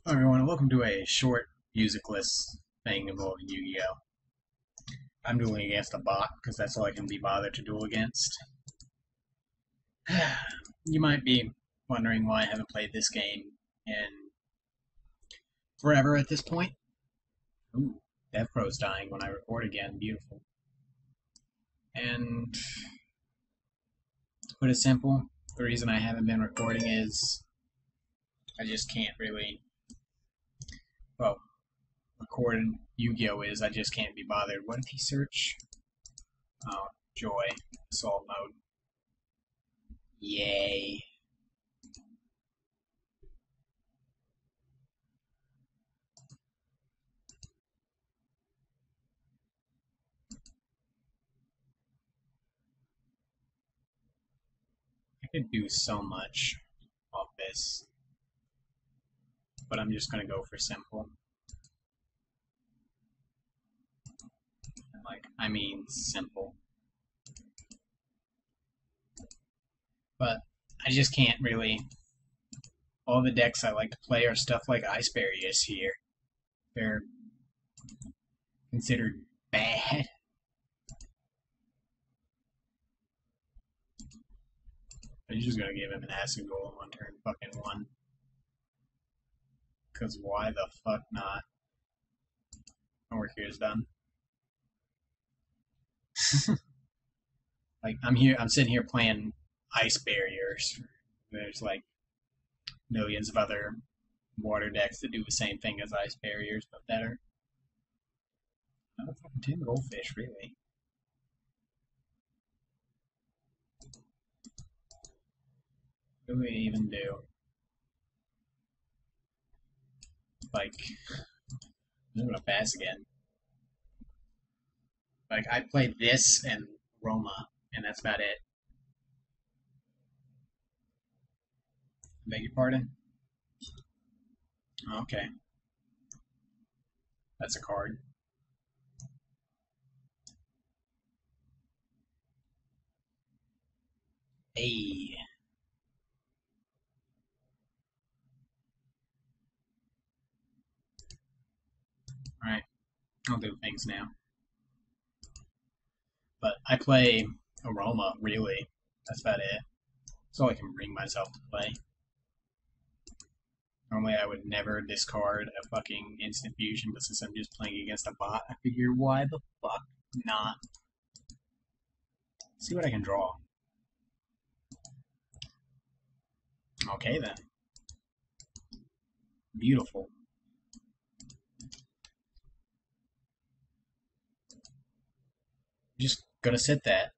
Hello everyone, and welcome to a short, musicless thing involving Yu-Gi-Oh! I'm dueling against a bot, because that's all I can be bothered to duel against. You might be wondering why I haven't played this game in forever at this point. Ooh, DevPro's dying when I record again, beautiful. And to put it simple, the reason I haven't been recording is I just can't really, well, record Yu-Gi-Oh! Is I just can't be bothered. What did he search? Oh, joy. Assault mode. Yay. I could do so much off this, but I'm just gonna go for simple. I mean simple. But I just can't really. All the decks I like to play are stuff like Ice Barriers here. They're considered bad. I'm just gonna give him an acid goal on turn fucking one. Cause why the fuck not? My work here is done. I'm sitting here playing Ice Barriers. There's like millions of other water decks that do the same thing as Ice Barriers, but better. Not a fucking 10 goldfish, really. What do we even do? Like, I'm gonna pass again. Like, I played this and Roma, and that's about it. Beg your pardon? Okay. That's a card. Hey. Alright. I'll do things now. But I play Aroma, really. That's about it. That's all I can bring myself to play. Normally I would never discard a fucking instant fusion, but since I'm just playing against a bot, I figure why the fuck not? See what I can draw. Okay then. Beautiful. Just gonna sit that.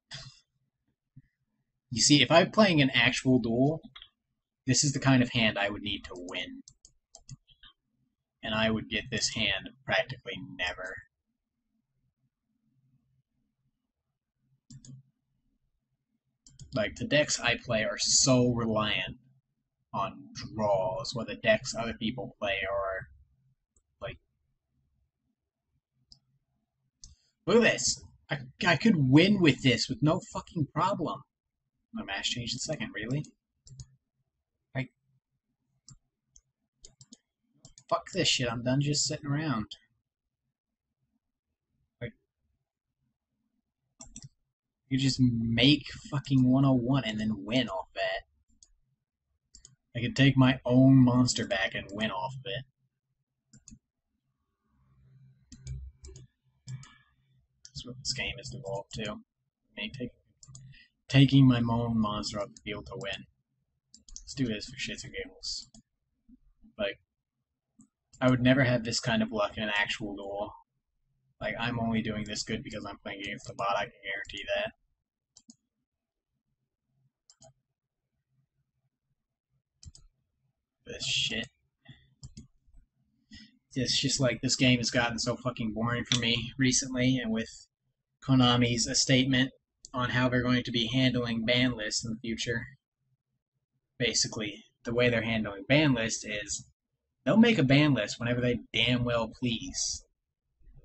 You see, if I'm playing an actual duel, this is the kind of hand I would need to win. And I would get this hand practically never. Like, the decks I play are so reliant on draws, while the decks other people play are, like... Look at this! I could win with this with no fucking problem. My mass change in second, really? Fuck this shit, I'm done just sitting around. Like, you just make fucking 101 and then win off that. I could take my own monster back and win off of it. That's what this game has devolved to. Me taking my own monster off the field to win. Let's do this for shits and giggles. Like, I would never have this kind of luck in an actual duel. Like, I'm only doing this good because I'm playing against a bot, I can guarantee that. This shit. It's just like, this game has gotten so fucking boring for me recently, and with Konami's statement on how they're going to be handling ban lists in the future. Basically, the way they're handling ban lists is they'll make a ban list whenever they damn well please.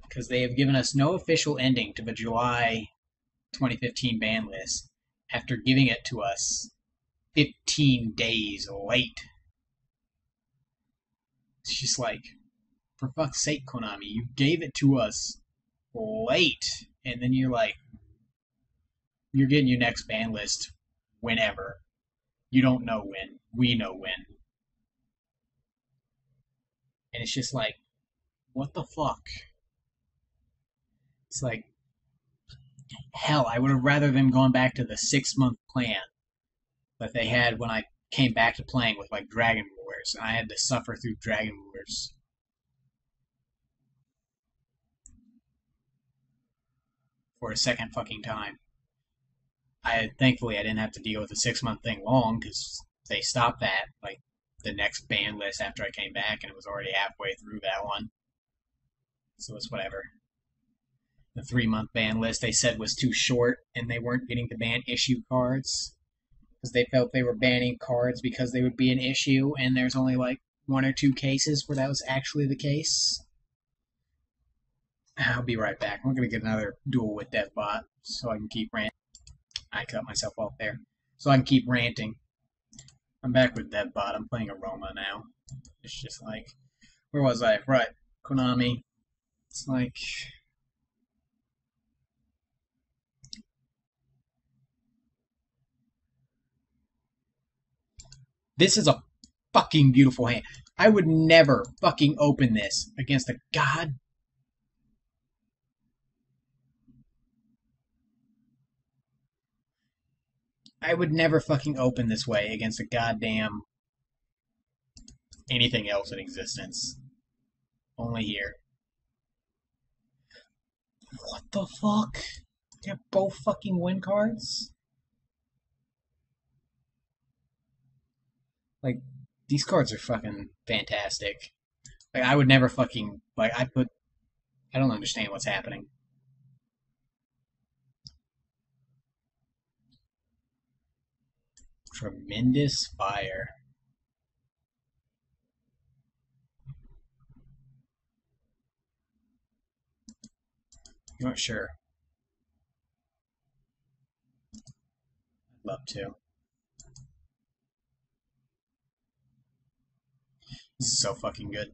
Because they have given us no official ending to the July 2015 ban list after giving it to us 15 days late. It's just like, for fuck's sake, Konami, you gave it to us late, and then you're like, you're getting your next ban list whenever. You don't know when. We know when. And it's just like, what the fuck? It's like, hell, I would have rather them gone back to the 6-month plan that they had when I came back to playing with like Dragon Wars. I had to suffer through Dragon Wars for a second fucking time. Thankfully I didn't have to deal with the 6-month thing long because they stopped that like the next ban list after I came back, and it was already halfway through that one. So it's whatever. The 3-month ban list they said was too short, and they weren't getting to ban issue cards because they felt they were banning cards because they would be an issue, and there's only like 1 or 2 cases where that was actually the case. I'll be right back. I'm gonna get another duel with DevBot so I can keep ranting. I cut myself off there. So I can keep ranting. I'm back with DevBot. I'm playing Aroma now. It's just like, where was I? Right, Konami. It's like, this is a fucking beautiful hand. I would never fucking open this against a god. I would never fucking open this way against a goddamn anything else in existence. Only here. What the fuck? They have both fucking win cards? Like, these cards are fucking fantastic. Like, I would never fucking, like, I don't understand what's happening. Tremendous Fire. You aren't sure? I'd love to. This is so fucking good.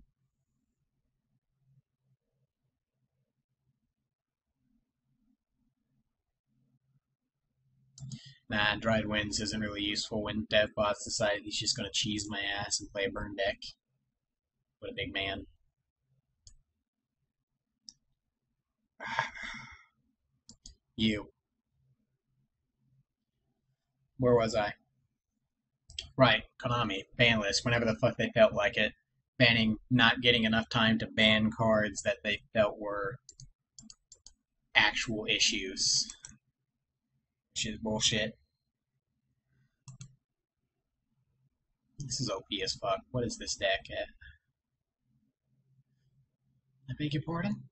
Nah, Dried Winds isn't really useful when DevBot's decided he's just gonna cheese my ass and play a burn deck. What a big man. You. Where was I? Right, Konami, ban list, whenever the fuck they felt like it. Banning, not getting enough time to ban cards that they felt were actual issues. Which is bullshit. This is OP as fuck. What is this deck at? I beg your pardon?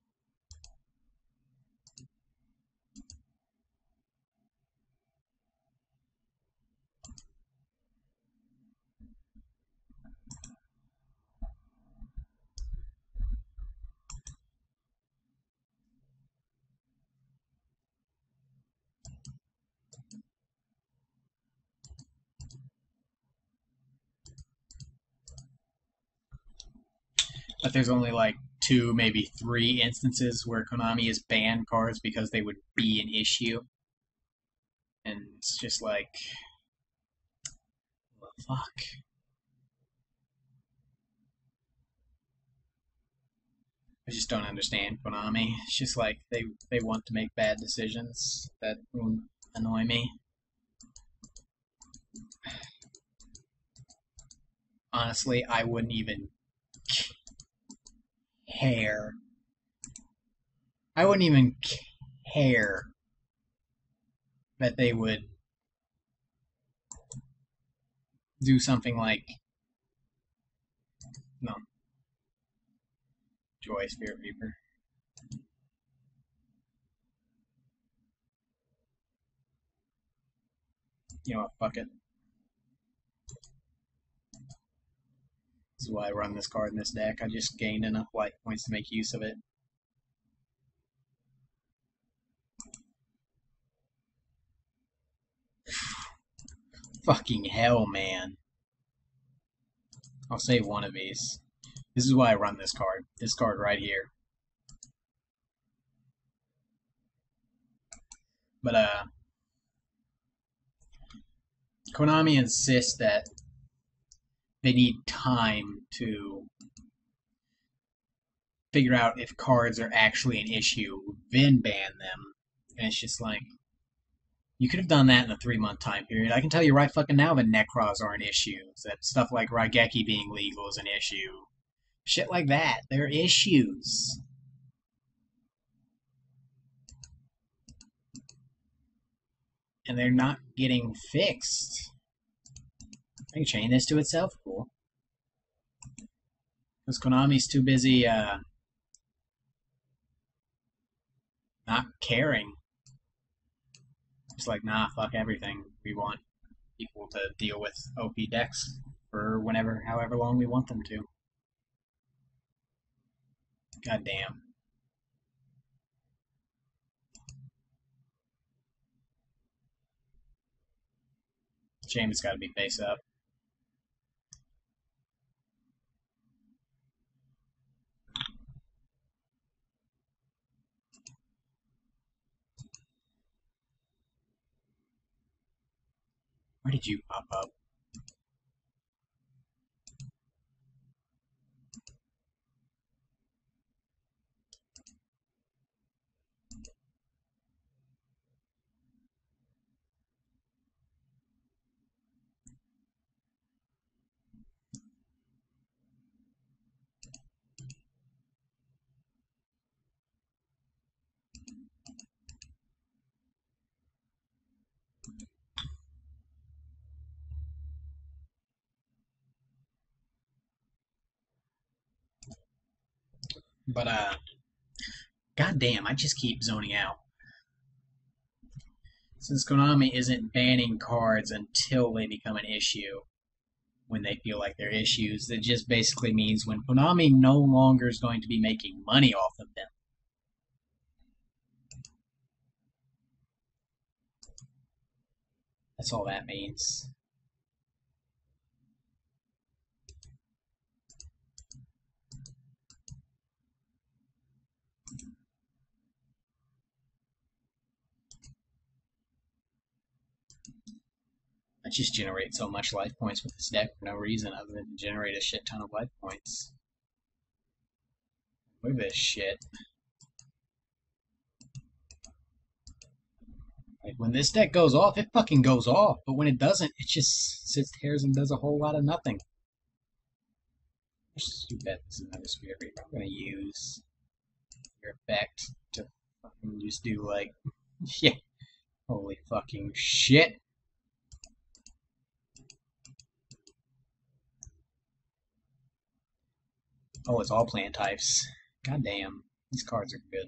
But there's only like 2, maybe 3 instances where Konami has banned cards because they would be an issue. And it's just like, what the fuck? I just don't understand Konami. It's just like they want to make bad decisions that annoy me. Honestly, I wouldn't even care. I wouldn't even care that they would do something like, no, Joy Spirit Reaper. You know what, fuck it. This is why I run this card in this deck. I just gained enough life points to make use of it. Fucking hell, man. I'll save one of these. This is why I run this card. This card right here. But Konami insists that they need time to figure out if cards are actually an issue, then ban them. And it's just like, you could have done that in a 3-month time period. I can tell you right fucking now that Necros are an issue. That stuff like Raigeki being legal is an issue. Shit like that. They're issues. And they're not getting fixed. I can chain this to itself. Cool. Because Konami's too busy not caring. It's like, nah, fuck everything. We want people to deal with OP decks for whenever, however long we want them to. God damn. James got to be face up. Where did you pop up? But, goddamn, I just keep zoning out. Since Konami isn't banning cards until they become an issue, when they feel like they're issues, that just basically means when Konami no longer is going to be making money off of them. That's all that means. I just generate so much life points with this deck for no reason other than to generate a shit ton of life points. Look at this shit. Like, when this deck goes off, it fucking goes off. But when it doesn't, it just sits there and does a whole lot of nothing. Let's just bet this is another Spirit Reaper. I'm gonna use your effect to fucking just do like... yeah. Holy fucking shit. Oh, it's all plant types. God damn. These cards are good.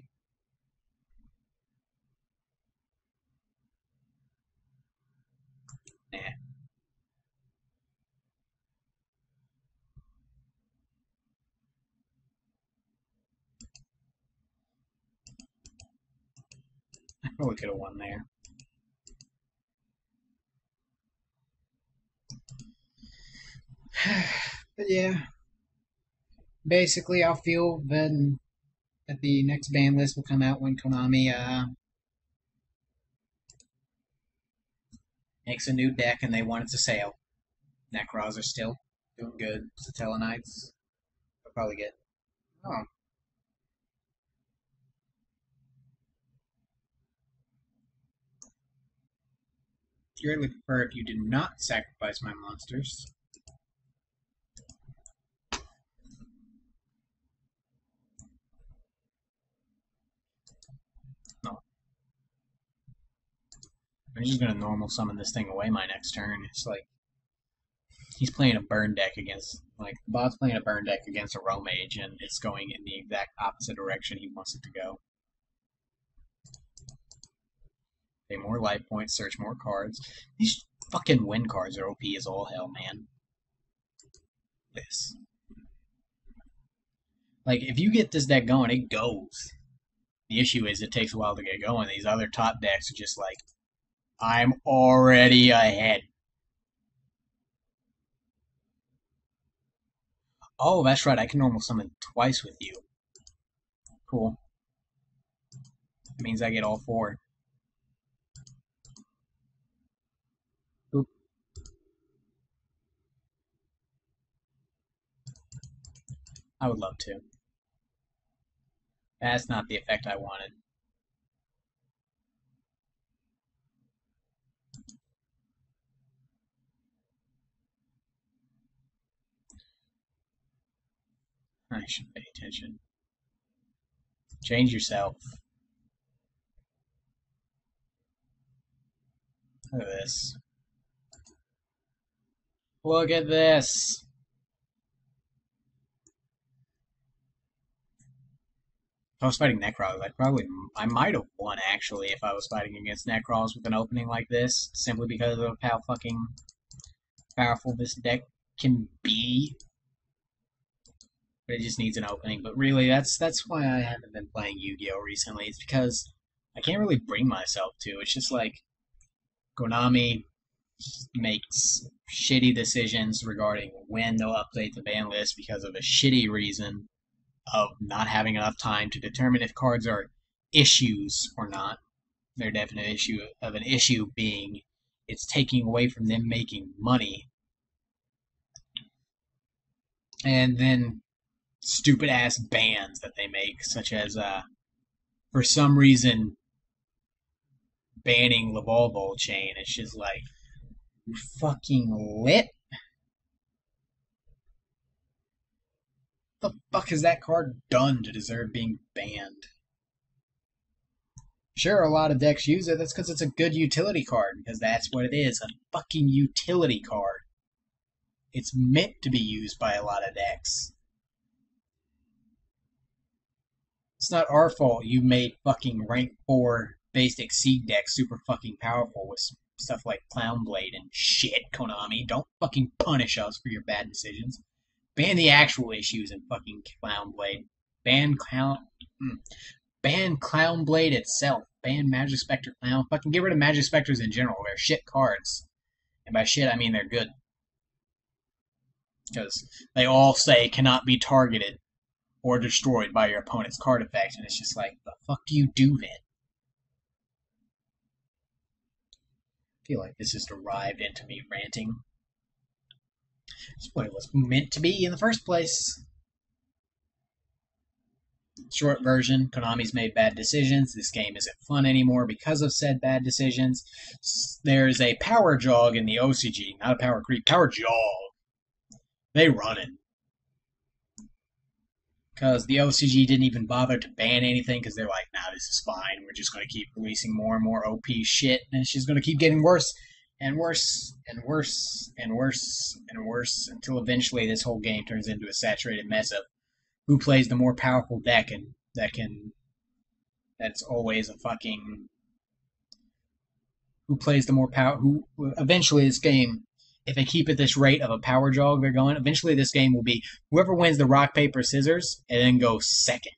Nah. I probably could have won there. But yeah. Basically, I'll feel then that the next ban list will come out when Konami makes a new deck and they want it to sale. Necros are still doing good. Satellanites, they'll probably get. Oh. Greatly prefer if you did not sacrifice my monsters. No. I'm just gonna normal summon this thing away my next turn. It's like he's playing a burn deck against, like, the bot's playing a burn deck against a Roam Mage, and it's going in the exact opposite direction he wants it to go. Pay more life points, search more cards. These fucking win cards are OP as all hell, man. This. Like, if you get this deck going, it goes. The issue is it takes a while to get going. These other top decks are just like, I'm already ahead. Oh, that's right. I can normal summon twice with you. Cool. That means I get all 4. Oop. I would love to. That's not the effect I wanted. I should pay attention. Change yourself. Look at this. Look at this! If I was fighting Necrons, I might have won, actually, if I was fighting against Necrons with an opening like this, simply because of how fucking powerful this deck can be. But it just needs an opening. But really, that's why I haven't been playing Yu-Gi-Oh! Recently. It's because I can't really bring myself to. It's just like, Konami makes shitty decisions regarding when they'll update the ban list because of a shitty reason of not having enough time to determine if cards are issues or not. Their definite issue of an issue being it's taking away from them making money. And then stupid ass bans that they make, such as for some reason banning Lavolvo chain. It's just like, you fucking lit? What the fuck has that card done to deserve being banned? Sure, a lot of decks use it. That's because it's a good utility card, because that's what it is, a fucking utility card. It's meant to be used by a lot of decks. It's not our fault you made fucking rank 4 basic seed decks super fucking powerful with stuff like Clown Blade and shit, Konami. Don't fucking punish us for your bad decisions. Ban the actual issues in fucking Clown Blade. Ban Clown Blade itself. Ban Magic Spectre Clown. Fucking get rid of Magic Spectres in general. They're shit cards. And by shit, I mean they're good. Because they all say cannot be targeted or destroyed by your opponent's card effect. And it's just like, the fuck do you do then? I feel like this just arrived into me ranting. It's what it was meant to be in the first place. Short version, Konami's made bad decisions. This game isn't fun anymore because of said bad decisions. There's a power jog in the OCG, not a power creep, power jog. They running. Because the OCG didn't even bother to ban anything because they're like, nah, this is fine. We're just going to keep releasing more and more OP shit, and it's just going to keep getting worse and worse and worse and worse and worse until eventually this whole game turns into a saturated mess of who plays the more powerful deck and that's always a fucking who plays the more power who eventually this game, if they keep at this rate of a power jog they're going, eventually this game will be whoever wins the rock paper scissors and then goes second.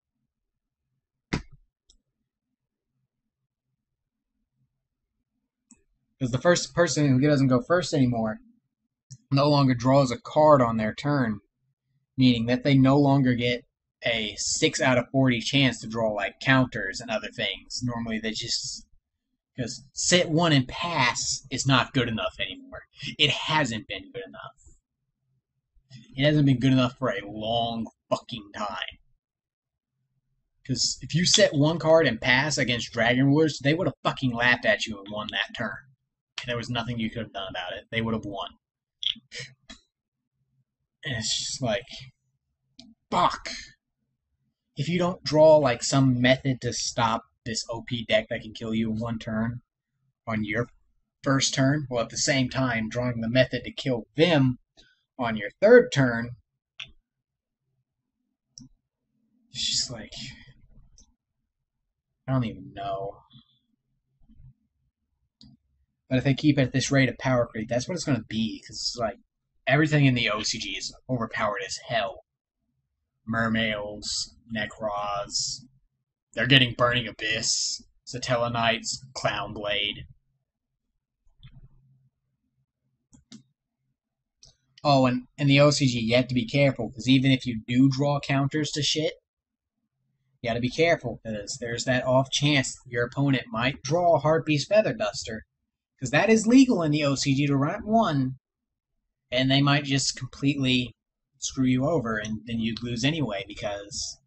Because the first person who doesn't go first anymore no longer draws a card on their turn, meaning that they no longer get a 6 out of 40 chance to draw like counters and other things. Normally they just, because sit 1 and pass is not good enough anymore. It hasn't been good enough. It hasn't been good enough for a long fucking time. Because if you set 1 card and pass against Dragon Rulers, they would have fucking laughed at you and won that turn. And there was nothing you could have done about it. They would have won. And it's just like, fuck. If you don't draw like some method to stop this OP deck that can kill you in 1 turn on your first turn, while at the same time drawing the method to kill them on your 3rd turn, it's just like, I don't even know. But if they keep it at this rate of power creep, that's what it's going to be, because it's like, everything in the OCG is overpowered as hell. Mermails, Necros, they're getting Burning Abyss, Satella Knights, Clown Blade. Oh, and in the OCG, you have to be careful, because even if you do draw counters to shit, you gotta be careful, because there's that off chance your opponent might draw a Harpy's Feather Duster, because that is legal in the OCG to run at 1, and they might just completely screw you over, and then you'd lose anyway, because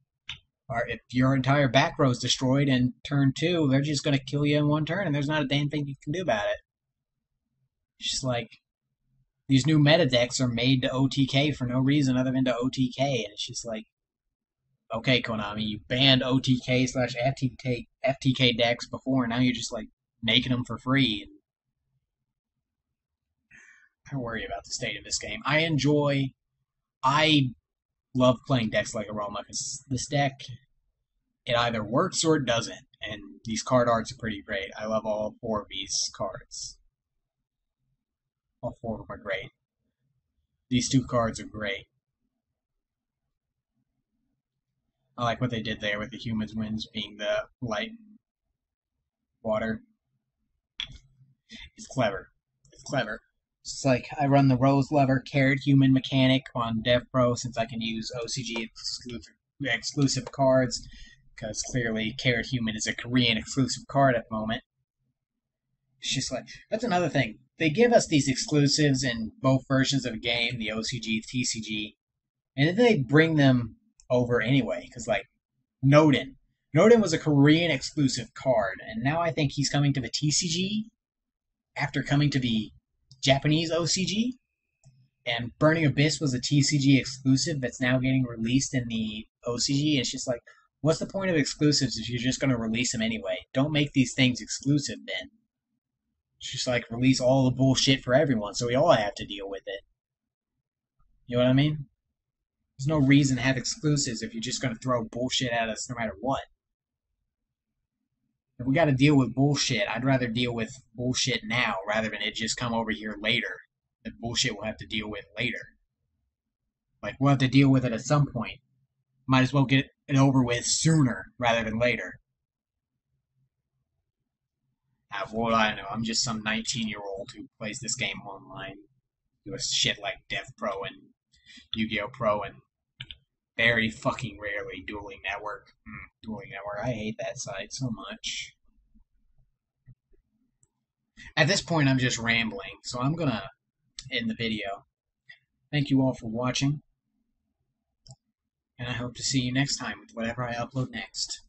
if your entire back row is destroyed in turn 2, they're just going to kill you in 1 turn, and there's not a damn thing you can do about it. It's just like, these new meta decks are made to OTK for no reason other than to OTK, and it's just like, okay, Konami, you banned OTK slash FTK decks before, and now you're just like making them for free. And I worry about the state of this game. I love playing decks like Aroma, because this deck, it either works or it doesn't, and these card arts are pretty great. I love all 4 of these cards. All 4 of them are great. These 2 cards are great. I like what they did there with the Humans Winds being the light and water. It's clever. It's clever. It's like I run the Rose Lever Carrot Human mechanic on DevPro, since I can use OCG exclusive cards, because clearly Carrot Human is a Korean exclusive card at the moment. It's just like, that's another thing. They give us these exclusives in both versions of a game, the OCG, the TCG, and then they bring them over anyway, because like Noden was a Korean exclusive card, and now I think he's coming to the TCG after coming to the Japanese OCG, and Burning Abyss was a TCG exclusive that's now getting released in the OCG. It's just like, what's the point of exclusives if you're just going to release them anyway? Don't make these things exclusive then. It's just like, release all the bullshit for everyone, so we all have to deal with it. You know what I mean? There's no reason to have exclusives if you're just going to throw bullshit at us no matter what. If we got to deal with bullshit, I'd rather deal with bullshit now rather than it just come over here later. The bullshit we'll have to deal with later. Like, we'll have to deal with it at some point. Might as well get it over with sooner rather than later. What do I know? I'm just some 19-year-old who plays this game online. Does shit like DevPro and YGOPro and very fucking rarely Dueling Network. Dueling Network. I hate that site so much. At this point, I'm just rambling, so I'm gonna end the video. Thank you all for watching, and I hope to see you next time with whatever I upload next.